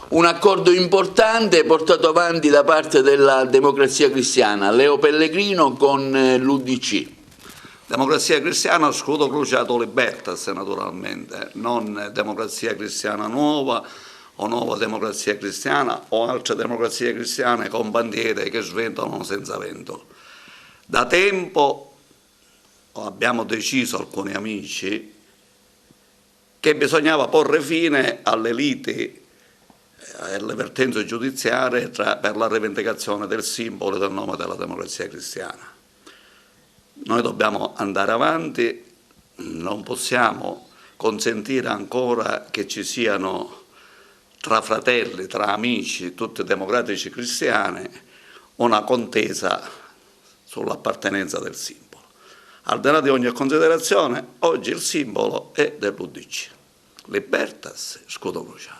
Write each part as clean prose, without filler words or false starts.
Un accordo importante portato avanti da parte della Democrazia Cristiana, Leo Pellegrino con l'UDC. Democrazia Cristiana, scudo crociato Libertas naturalmente, non Democrazia Cristiana Nuova o Nuova Democrazia Cristiana o altre democrazie cristiane con bandiere che sventolano senza ventolo. Da tempo abbiamo deciso, alcuni amici, che bisognava porre fine alle liti e alle vertenze giudiziarie per la rivendicazione del simbolo e del nome della Democrazia Cristiana. Noi dobbiamo andare avanti, non possiamo consentire ancora che ci siano tra fratelli, tra amici, tutti democratici cristiani, una contesa sull'appartenenza del simbolo. Al di là di ogni considerazione, oggi il simbolo è dell'UDC, Libertas, scudo crociato.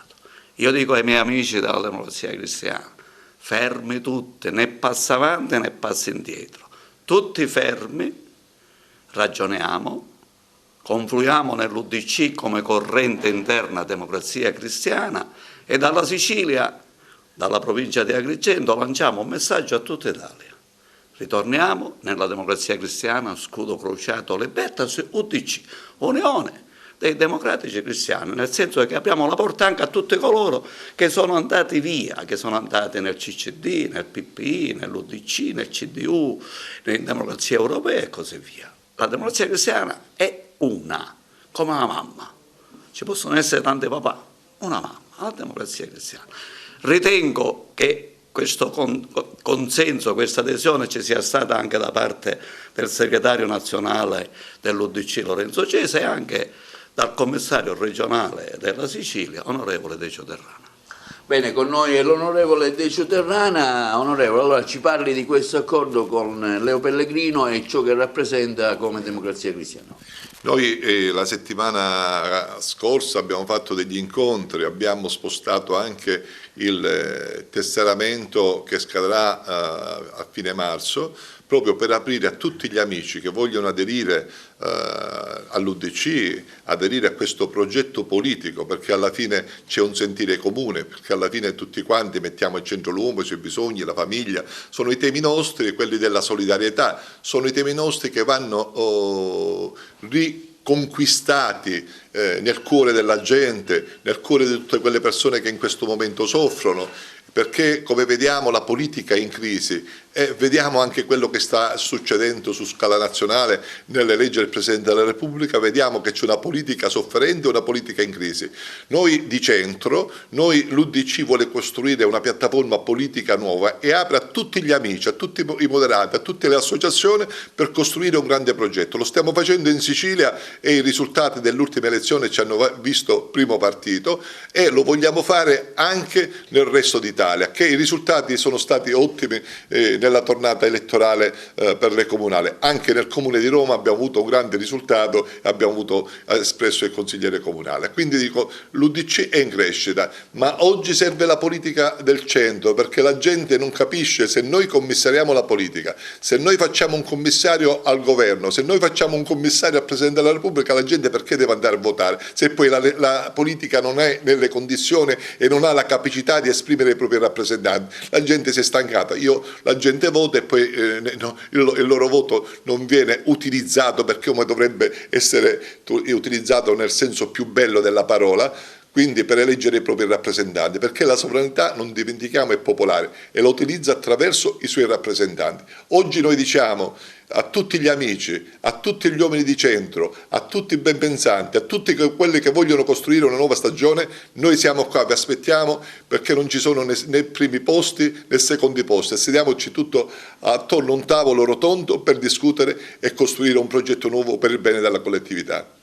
Io dico ai miei amici della Democrazia Cristiana, fermi tutti, né passi avanti né passi indietro, tutti fermi, ragioniamo, confluiamo nell'UDC come corrente interna Democrazia Cristiana e dalla Sicilia, dalla provincia di Agrigento, lanciamo un messaggio a tutta Italia. Ritorniamo nella Democrazia Cristiana, scudo crociato, Libertas, UDC, Unione dei Democratici Cristiani, nel senso che apriamo la porta anche a tutti coloro che sono andati via, che sono andati nel CCD, nel PPI, nell'UDC, nel CDU, nelle democrazie europee e così via. La Democrazia Cristiana è una, come una mamma. Ci possono essere tanti papà, una mamma, la Democrazia Cristiana. Ritengo che questo consenso, questa adesione ci sia stata anche da parte del segretario nazionale dell'UDC Lorenzo Cesa e anche dal commissario regionale della Sicilia, onorevole Decio Terrana. Bene, con noi è l'onorevole Decio Terrana. Onorevole, allora ci parli di questo accordo con Leo Pellegrino e ciò che rappresenta come Democrazia Cristiana. Noi la settimana scorsa abbiamo fatto degli incontri, abbiamo spostato anche il tesseramento che scadrà a fine marzo, proprio per aprire a tutti gli amici che vogliono aderire all'UDC, aderire a questo progetto politico, perché alla fine c'è un sentire comune, perché alla fine tutti quanti mettiamo al centro l'uomo, i suoi bisogni, la famiglia, sono i temi nostri, quelli della solidarietà, sono i temi nostri che vanno riconquistati nel cuore della gente, nel cuore di tutte quelle persone che in questo momento soffrono, perché come vediamo la politica è in crisi e vediamo anche quello che sta succedendo su scala nazionale nelle leggi del Presidente della Repubblica, vediamo che c'è una politica sofferente e una politica in crisi. Noi di centro, l'UDC vuole costruire una piattaforma politica nuova e apre a tutti gli amici, a tutti i moderati, a tutte le associazioni per costruire un grande progetto. Lo stiamo facendo in Sicilia e i risultati dell'ultima elezione ci hanno visto primo partito e lo vogliamo fare anche nel resto d'Italia, che i risultati sono stati ottimi nella tornata elettorale per le comunali. Anche nel Comune di Roma abbiamo avuto un grande risultato e abbiamo espresso il consigliere comunale. Quindi dico, l'UDC è in crescita, ma oggi serve la politica del centro, perché la gente non capisce se noi commissariamo la politica, se noi facciamo un commissario al governo, se noi facciamo un commissario al Presidente della Repubblica, la gente perché deve andare a votare? Se poi la politica non è nelle condizioni e non ha la capacità di esprimere i propri rappresentanti, la gente si è stancata. La gente vota e poi il loro voto non viene utilizzato perché come dovrebbe essere utilizzato nel senso più bello della parola, quindi per eleggere i propri rappresentanti, perché la sovranità, non dimentichiamo, è popolare e la utilizza attraverso i suoi rappresentanti. Oggi noi diciamo a tutti gli amici, a tutti gli uomini di centro, a tutti i benpensanti, a tutti quelli che vogliono costruire una nuova stagione, noi siamo qua, vi aspettiamo, perché non ci sono né primi posti né secondi posti, sediamoci tutto attorno a un tavolo rotondo per discutere e costruire un progetto nuovo per il bene della collettività.